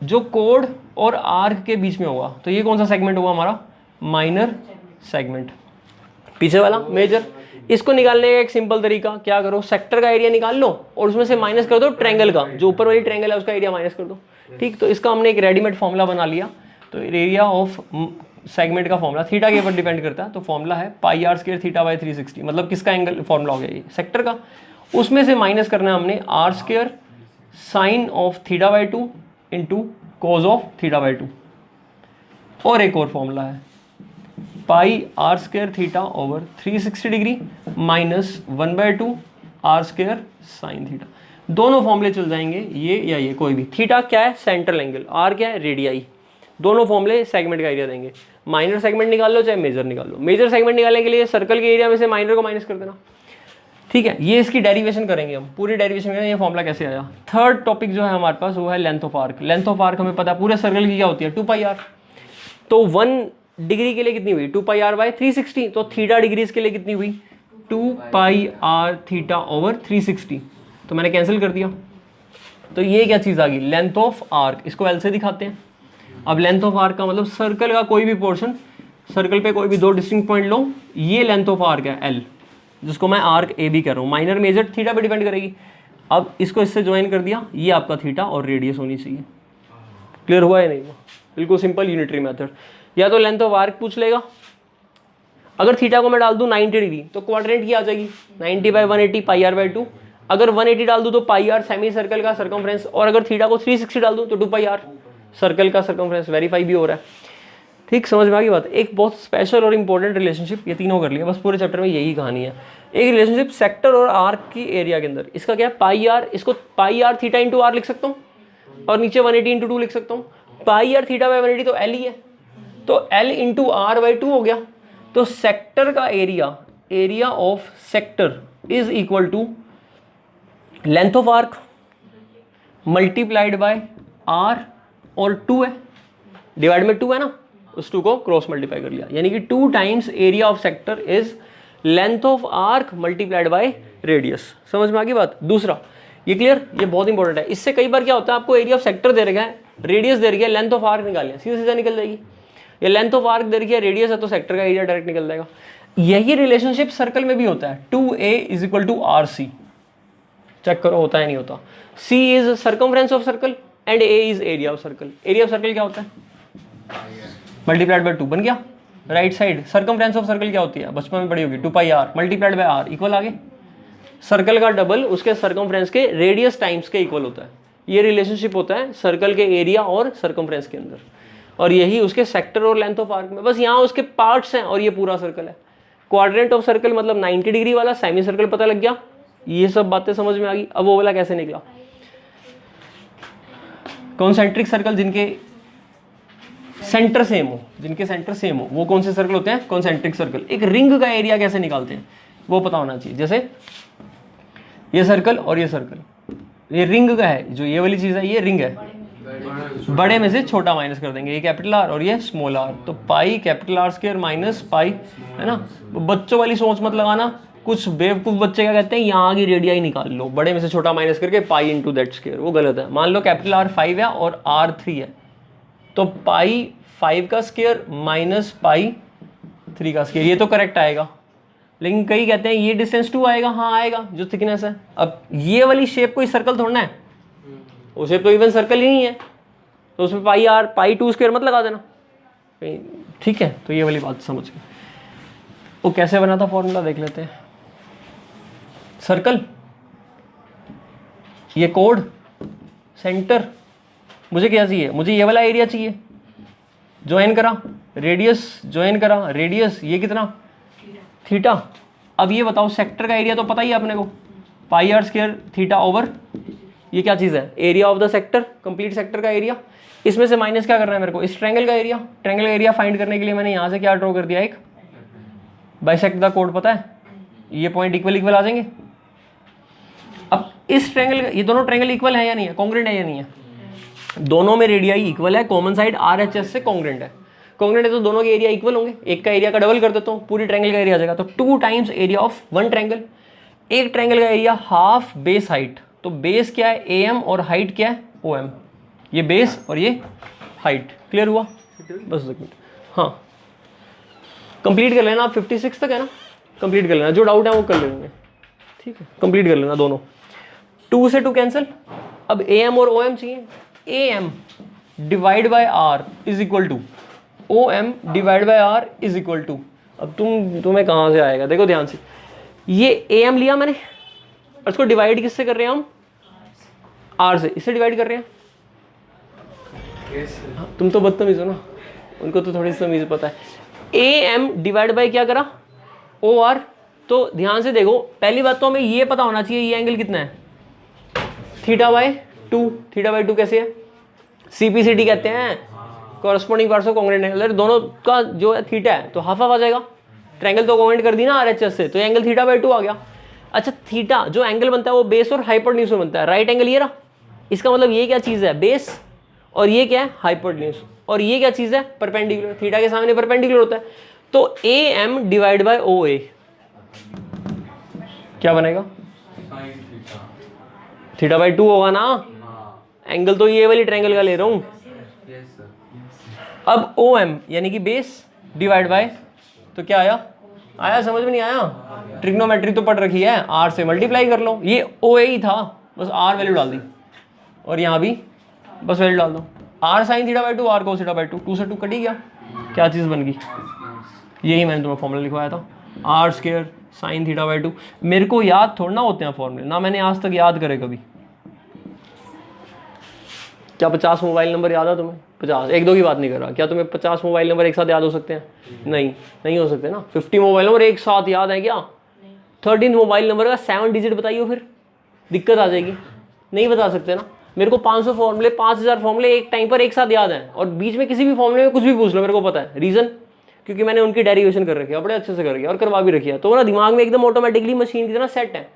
जो कोड और आर्क के बीच में होगा। तो ये कौन सा सेगमेंट हुआ हमारा? Minor segment. पीछे वाला मेजर। इसको निकालने का एक सिंपल तरीका, क्या करो, सेक्टर का एरिया निकाल लो और उसमें से माइनस कर दो ट्रायंगल का, जो ऊपर वाली ट्रायंगल है उसका एरिया माइनस कर दो। ठीक, तो इसका हमने एक रेडीमेड फॉर्मूला बना लिया। तो एरिया ऑफ सेगमेंट का फॉर्मूला थीटा के ऊपर डिपेंड करता है। तो फॉर्मूला है pi R square theta by 360। मतलब किसका एंगल फॉर्मूला हो गया? ये सेक्टर का। उसमें से माइनस करना है हमने R square sine of theta by 2 into cos of theta by 2। और एक और फॉर्मूला है pi R square theta over 360 degree minus 1/2 R square sine theta. दोनों फॉर्मूले चल जाएंगे, ये या ये कोई भी। थीटा क्या है? Central angle. आर क्या है? रेडियाई। दोनों फॉर्मूले सेगमेंट का एरिया देंगे। माइनर सेगमेंट निकाल लो चाहे मेजर निकाल लो। मेजर सेगमेंट निकालने के लिए सर्कल के एरिया में से माइनर को माइनस कर देना, ठीक है। ये इसकी डेरिवेशन करेंगे हम, पूरी डेरिवेशन करेंगे, ये फॉर्मूला कैसे आया। थर्ड टॉपिक जो है हमारे पास वो है length of arc. Length of arc हमें पता है पूरे सर्कल की क्या होती है 2 पाई आर। तो 1 डिग्री के लिए कितनी हुई 2 पाई आर बाई 360। तो थीटा डिग्रीज के लिए कितनी हुई 2 पाई आर थीटा ओवर 360। तो मैंने कैंसिल कर दिया। तो ये क्या चीज़ आ गई लेंथ ऑफ आर्क। इसको एल से दिखाते हैं। अब लेंथ ऑफ आर्क का मतलब सर्कल का कोई भी पोर्शन, सर्कल पे कोई भी 2 डिस्टिंक्ट पॉइंट लो, ये लेंथ ऑफ आर्क है एल, जिसको मैं आर्क ए भी कर रहा हूँ। माइनर मेजर थीटा पे डिपेंड करेगी। अब इसको इससे ज्वाइन कर दिया, ये आपका थीटा और रेडियस होनी चाहिए। क्लियर हुआ या नहीं हुआ? बिल्कुल सिंपल यूनिटरी मेथड। या तो लेंथ ऑफ आर्क पूछ लेगा, अगर थीटा को मैं डाल दूं 90 डिग्री तो क्वाड्रेंट की आ जाएगी 90/180 पाई आर बाई 2। अगर 180 डाल दूं तो पाई आर सेमी सर्कल का सर्कमफ्रेंस, और अगर थीटा को 360 डाल दूं तो 2 पाई आर सर्कल का सर्कमफ्रेंस। वेरीफाई भी हो रहा है, ठीक, समझ में आ गई बात। एक बहुत स्पेशल और इंपॉर्टेंट रिलेशनशिप, ये तीनों कर लिया बस, पूरे चैप्टर में यही कहानी है। एक रिलेशनशिप सेक्टर और आर्क की एरिया के अंदर, इसका क्या है पाई आर। इसको पाई आर थीटा इंटू आर लिख सकता हूँ, और नीचे 180 इंटू 2 लिख सकता हूँ। पाई आर थीटा बाई 180 तो एल ही है, तो एल इंटू आर बाई 2 हो गया। तो सेक्टर का area, area of sector is equal to length of arc multiplied by R, और 2 है, डिवाइड में 2 है ना, उस 2 को क्रॉस मल्टीप्लाई कर लिया, यानी कि 2 times area of sector is length of arc multiplied by radius. समझ में आ गई बात। दूसरा, ये क्लियर, ये बहुत इंपॉर्टेंट है। इससे कई बार क्या होता है, आपको एरिया ऑफ सेक्टर दे रखा है, रेडियस दे रखी है, लेंथ ऑफ आर्क निकालिए, सीधा सीधा निकल जाएगी। ये लेंथ ऑफ आर्क दे रखी है, रेडियस है, तो सेक्टर का एरिया डायरेक्ट निकल जाएगा। यही रिलेशनशिप सर्कल में भी होता है, 2a is equal to R C. Check करो होता है नहीं होता। c is circumference of circle and a is area of circle. Area of circle क्या होता है मल्टीप्लाइड बाय 2, बन गया। Right side circumference of circle क्या होती है, बचपन में पढ़ी होगी, 2 pi R multiplied by R equal आगे सर्कल का डबल उसके सर्कमफ्रेंस के रेडियस टाइम्स के इक्वल होता है। ये रिलेशनशिप होता है सर्कल के एरिया और सर्कमफ्रेंस के अंदर, और यही उसके सेक्टर और लेंथ ऑफ आर्क में। बस यहाँ उसके पार्ट्स हैं और ये पूरा सर्कल है। क्वाड्रेंट ऑफ सर्कल मतलब 90 डिग्री वाला, सेमी सर्कल पता लग गया, ये सब बातें समझ में आ गई। अब वो वाला कैसे निकला, कॉन्सेंट्रिक सर्कल जिनके सेंटर सेम हो, जिनके सेंटर सेम हो, वो कौन से सर्कल होते हैं कॉन्सेंट्रिक सर्कल। एक रिंग का एरिया कैसे निकालते हैं वो पता होना चाहिए। जैसे ये सर्कल और ये सर्कल, ये रिंग का है, जो ये वाली चीज है ये रिंग है, बड़े में से छोटा माइनस कर देंगे, ये कैपिटल आर और ये स्मॉल आर, तो pi capital R square minus pi, है ना। बच्चों वाली सोच मत लगाना, कुछ बेवकूफ बच्चे क्या कहते हैं यहाँ की रेडियाई निकाल लो, बड़े में से छोटा माइनस करके पाई इंटू दैट स्क्वायर, वो गलत है। मान लो कैपिटल आर 5 है और आर 3 है, तो पाई 5 का स्क्वायर माइनस पाई 3 का स्क्वायर, ये तो करेक्ट आएगा। लेकिन कई कहते हैं ये डिस्टेंस 2 आएगा, हाँ आएगा, जो थिकनेस है। अब ये वाली शेप कोई सर्कल थोड़ा है, वो शेप तो इवन सर्कल ही नहीं है, तो उसमें पाई 2 स्क्वायर मत लगा देना, ठीक है। तो ये वाली बात समझ गए। वो कैसे बना था फॉर्मूला देख लेते हैं। सर्कल, ये कोड, सेंटर, मुझे क्या चाहिए, मुझे ये वाला एरिया चाहिए, ज्वाइन करा, रेडियस ज्वाइन करा, रेडियस ये कितना थीटा। अब ये बताओ सेक्टर का एरिया तो पता ही है अपने को, पाई आर स्क्वायर थीटा ओवर, ये क्या चीज़ है area of the sector, complete sector का एरिया। इसमें से माइनस क्या करना है मेरे को, इस ट्रायंगल का एरिया। ट्रायंगल का एरिया फाइंड करने के लिए मैंने यहाँ से क्या ड्रॉ कर दिया, एक बाइसेक्ट द कोड, पता है ये पॉइंट इक्वल इक्वल आ जाएंगे। अब इस ट्रायंगल, ये दोनों ट्रायंगल इक्वल है या नहीं है, कॉन्ग्रुएंट है या नहीं है, दोनों में रेडियाई इक्वल है, कॉमन साइड RHS से कॉन्ग्रुएंट है। कॉन्ग्रुएंट है तो दोनों के एरिया इक्वल होंगे, एक का एरिया का डबल कर देता हूँ, पूरी ट्रायंगल का एरिया आ जाएगा। तो 2 times area of one triangle. एक ट्रायंगल का एरिया हाफ बेस हाइट, तो बेस क्या है AM और हाइट क्या है OM, ये बेस और ये हाइट। क्लियर हुआ, बस 1 मिनट, हाँ कंप्लीट कर लेना। आप 56 तक है ना, कंप्लीट कर लेना, जो डाउट है वो कर लेंगे, ठीक है, कंप्लीट कर लेना दोनों। 2 से 2 कैंसिल, अब AM और OM चाहिए। AM divide by R is equal to OM divide by R is equal to, अब तुम्हें कहाँ से आएगा, देखो ध्यान से, ये AM लिया मैंने और इसको डिवाइड किससे कर रहे हैं हम? आर से। इससे डिवाइड कर रहे हैं। हाँ, तुम तो बदतमीज हो ना, उनको तो थोड़ी सी तमीज पता है। ए एम डिवाइड बाई क्या करा? O R. तो ध्यान से देखो, पहली बात तो हमें ये पता होना चाहिए ये एंगल कितना है, theta by two. Theta by two कैसे है? CPCT कहते हैं, corresponding parts of congruent angle. दोनों का जो है थीटा है तो हाफ हाफ आ जाएगा। ट्रायंगल तो कॉन्ग्रुएंट कर दी ना RHS से, तो ये एंगल थीटा बाई टू आ गया। अच्छा, थीटा जो एंगल बनता है वो बेस और हाइपोटेन्यूज में बनता है। राइट एंगल ये रहा, इसका मतलब ये क्या चीज़ है? बेस। और ये क्या है? हाइपोटेन्यूज। और ये क्या चीज़ है? परपेंडिकुलर। थीटा के सामने परपेंडिकुलर होता है। तो AM डिवाइड बाय OA क्या बनेगा? थीटा बाई टू होगा ना। एंगल तो ये वाली ट्रायंगल का ले रहा हूं। अब OM यानी कि बेस डिवाइड बाय, तो क्या आया? आया? समझ में नहीं आया? ट्रिग्नोमेट्री तो पढ़ रखी है, R से मल्टीप्लाई कर लो। ये OA ही था, बस R वैल्यू डाल दी, और यहाँ भी बस वैल्यू डाल दो। R sine theta by two, R cos theta by two, 2 से 2 कट ही गया। क्या चीज़ बन गई? यही मैंने तुम्हें फॉर्मूला लिखवाया था, R square sine theta by two. मेरे को याद थोड़ा ना होते हैं फॉर्मूले, ना मैंने आज तक याद करे कभी। क्या 50 मोबाइल नंबर याद है तुम्हें? 50, एक दो की बात नहीं कर रहा। क्या तुम्हें 50 मोबाइल नंबर एक साथ याद हो सकते हैं? नहीं हो सकते ना। 50 मोबाइल नंबर एक साथ याद है क्या? 13 मोबाइल नंबर का 7 डिजिट बताइए, फिर दिक्कत आ जाएगी। नहीं बता सकते ना। मेरे को 500 फॉर्मूले, 5000 फॉर्मूले एक टाइम पर एक साथ याद है, और बीच में किसी भी फॉर्मूले में कुछ भी पूछ लो मेरे को पता है। रीजन? क्योंकि मैंने उनकी डेरिवेशन कर रखी है, बड़े अच्छे से कर रखी है और करवा भी रखी है। तो ना दिमाग में एकदम ऑटोमेटिकली मशीन की तरह सेट है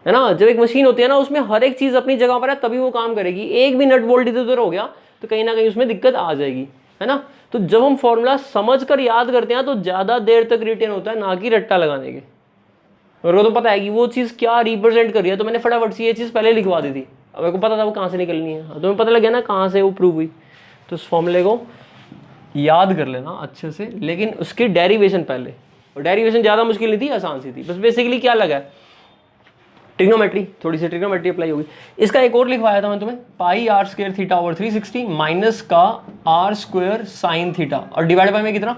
ना। जब एक मशीन होती है ना, उसमें हर एक चीज़ अपनी जगह पर है, तभी वो काम करेगी। एक भी नट बोल्ट इधर उधर हो गया तो कहीं ना कहीं उसमें दिक्कत आ जाएगी, है ना। तो जब हम फॉर्मूला समझ कर याद करते हैं तो ज़्यादा देर तक रिटेन होता है, ना कि रट्टा लगाने के। मेरे को तो पता है कि वो चीज़ क्या रिप्रेजेंट कर रही है, तो मैंने फटाफट से ये चीज़ पहले लिखवा दी थी। अब मेरे को पता था वो कहाँ से निकलनी है, तो तुम्हें पता लग गया ना कहाँ से वो प्रूव हुई। तो उस फॉर्मूले को याद कर लेना अच्छे से, लेकिन उसकी डेरिवेशन पहले। और डेरिवेशन ज़्यादा मुश्किल नहीं थी, आसान सी थी। बस बेसिकली क्या लगा है, ट्रिग्नोमेट्री, थोड़ी सी ट्रिग्नोमेट्री अप्लाई होगी। इसका एक और लिखवाया था मैं तुम्हें, pi R square theta over 360 minus का आर स्क्वायर साइन थीटा, और डिवाइड बाय में कितना?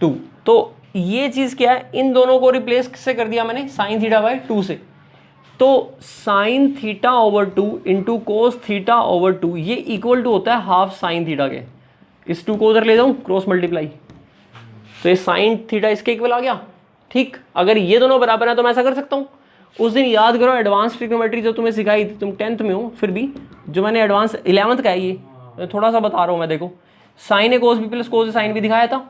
2। तो ये चीज़ क्या है, इन दोनों को रिप्लेस से कर दिया मैंने साइन थीटा बाय 2 से। तो sine theta over 2 into cos theta over 2, ये इक्वल टू होता है हाफ साइन थीटा के। इस 2 को उधर ले जाऊँ, क्रॉस मल्टीप्लाई, तो ये साइन थीटा इसके इक्वल आ गया। ठीक, अगर ये दोनों बराबर है तो मैं ऐसा कर सकता हूँ। उस दिन याद करो एडवांस ट्रिग्नोमेट्री जो तुम्हें सिखाई थी, तुम 10th में हो, फिर भी जो मैंने एडवांस 11th का है ये थोड़ा सा बता रहा हूँ मैं। देखो, साइन ए कोस बी प्लस कोस ए साइन बी दिखाया था,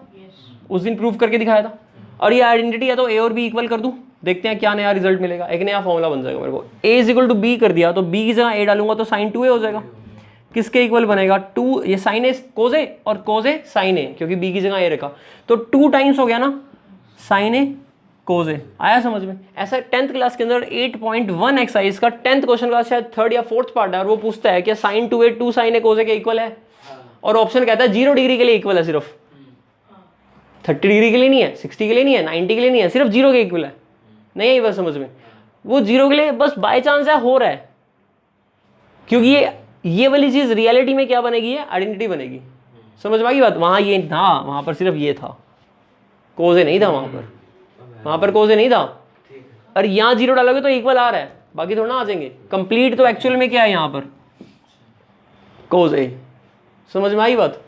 उस दिन प्रूफ करके दिखाया था। और ये आइडेंटिटी है तो ए और बी इक्वल कर दूँ, देखते हैं क्या नया रिजल्ट मिलेगा। एक नया फॉर्मूला बन जाएगा मेरे को। ए इज इक्वल टू बी कर दिया तो बी की जगह ए डालूंगा तो साइन 2a हो जाएगा। किसके इक्वल बनेगा? 2, ये साइन ए कोस ए और कोस ए साइन ए, क्योंकि बी की जगह ए रखा, तो 2 टाइम्स हो गया ना साइन ए कोस ए। आया समझ में? ऐसा 10th क्लास के अंदर 8.1 एक्सरसाइज का 10th क्वेश्चन का शायद 3rd या 4th पार्ट है, और वो पूछता है कि साइन 2a 2 साइन ए कोस ए के इक्वल है, और ऑप्शन कहता है 0 डिग्री के लिए इक्वल है, सिर्फ 30 डिग्री के लिए नहीं है, 60 के लिए नहीं है, 90 के लिए नहीं है, सिर्फ 0 के इक्वल है। नहीं आई बस समझ में? वो 0 के लिए बस बाय चांस है, हो रहा है, क्योंकि ये वाली चीज रियलिटी में क्या बनेगी? है आइडेंटिटी बनेगी। समझ में आ गई बात? वहां ये था, वहां पर सिर्फ ये था, कोस ए नहीं था वहां पर कोस ए नहीं था। और यहाँ 0 डालोगे तो इक्वल आ रहा है, बाकी थोड़ा ना आ जाएंगे। कंप्लीट तो एक्चुअल में क्या है यहाँ पर? कोस ए। समझ में आई बात?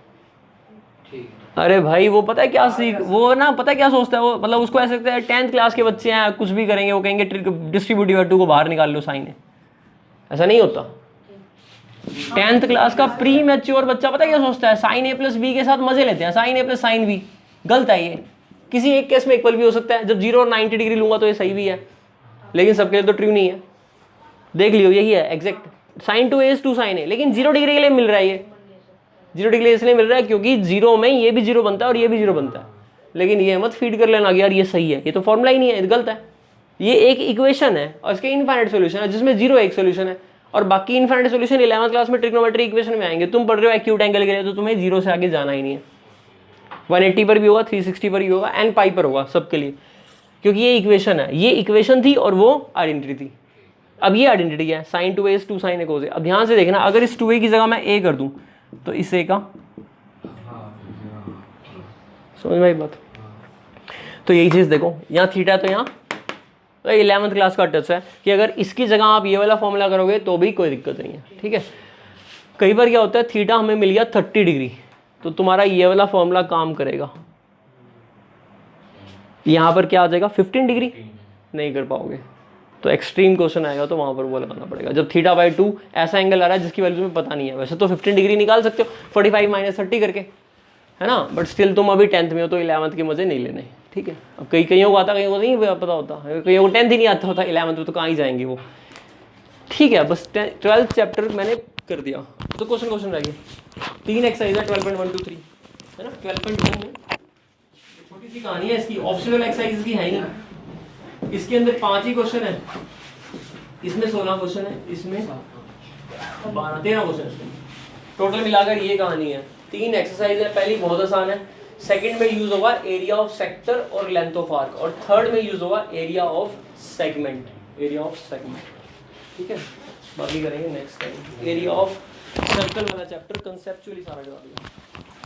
अरे भाई वो पता है क्या सीख, वो ना पता है क्या सोचता है वो, मतलब उसको ऐसा लगता है 10th क्लास के बच्चे हैं, कुछ भी करेंगे, वो कहेंगे डिस्ट्रीब्यूटिव 2 को बाहर निकाल लो साइन है। ऐसा नहीं होता। 10th क्लास का प्री मैच्योर बच्चा पता है क्या सोचता है? साइन ए प्लस बी के साथ मजे लेते हैं, साइन ए प्लस साइन बी। गलत है ये। किसी एक केस में इक्वल भी हो सकता है, जब 0 और 90 डिग्री लूंगा तो ये सही भी है, लेकिन सबके लिए तो ट्रू नहीं है। देख लियो, यही है exact. Sine 2a is 2 sine A, लेकिन 0 डिग्री के लिए मिल रहा है। ये 0 डिग्री इसलिए मिल रहा है क्योंकि 0 में ये भी 0 बनता है और ये भी 0 बनता है, लेकिन ये मत फीड कर लेना कि यार ये सही है, ये तो फॉर्मूला ही नहीं है, गलत है। ये एक इक्वेशन है और इसके इनफाइनाइट सॉल्यूशन है, जिसमें 0 एक सॉल्यूशन है, और बाकी इनफाइनाइट सॉल्यूशन 11th क्लास में ट्रिग्नोमेट्री इक्वेशन में आएंगे। तुम पढ़ रहे हो एक्यूट एंगल के लिए, तो तुम्हें 0 से आगे जाना ही नहीं है। 180 पर भी होगा, 360 पर भी होगा, एंड पाई पर होगा, सबके लिए, क्योंकि ये इक्वेशन है। ये इक्वेशन थी और वो आइडेंटिटी थी। अब ये आइडेंटिटी है, साइन 2a इज 2 साइन ए कोस ए। अब ध्यान से देखना, अगर इस 2a की जगह मैं a कर दूं तो इस a का, समझ में आई बात? तो यही चीज देखो, यहाँ थीटा है तो यहाँ तो 11th क्लास का टच है कि अगर इसकी जगह आप ये वाला फॉर्मूला करोगे तो भी कोई दिक्कत नहीं है, ठीक है। कई बार क्या होता है, थीटा हमें मिल गया 30 डिग्री, तो तुम्हारा ये वाला फॉर्मूला काम करेगा, यहाँ पर क्या आ जाएगा 15 डिग्री, नहीं कर पाओगे। तो एक्सट्रीम क्वेश्चन आएगा तो वहाँ पर वो लगाना पड़ेगा। जब थीटा बाई 2 ऐसा एंगल आ रहा है जिसकी वैल्यू में पता नहीं है, वैसे तो 15 डिग्री निकाल सकते हो 45 माइनस 30 करके, है ना, बट स्टिल तुम अभी 10th में हो तो 11th के मजे नहीं लेने, ठीक है। अब कईयों को आता, कईयों को नहीं पता होता, कईयों को 10th ही नहीं आता होता, 11th में तो कहाँ ही जाएंगे वो, ठीक है। बस 12th चैप्टर मैंने कर दिया। तो क्वेश्चन रह गए 3 एक्सरसाइज है 12.1 to 3, है ना। 12.1 में छोटी सी कहानी है इसकी, ऑप्शनल एक्सरसाइज की है नहीं, इसके अंदर 5 ही क्वेश्चन है, इसमें 16 क्वेश्चन है, इसमें 13 क्वेश्चन है, टोटल मिलाकर ये कहानी है। 3 एक्सरसाइज है, पहली बहुत आसान है, सेकंड में यूज होगा एरिया ऑफ सेक्टर और लेंथ ऑफ आर्क, और थर्ड में यूज होगा एरिया ऑफ सेगमेंट, ठीक है। बाकी करेंगे next time. Area of circle वाला चैप्टर कंसेप्चुअली सारा करा दिया।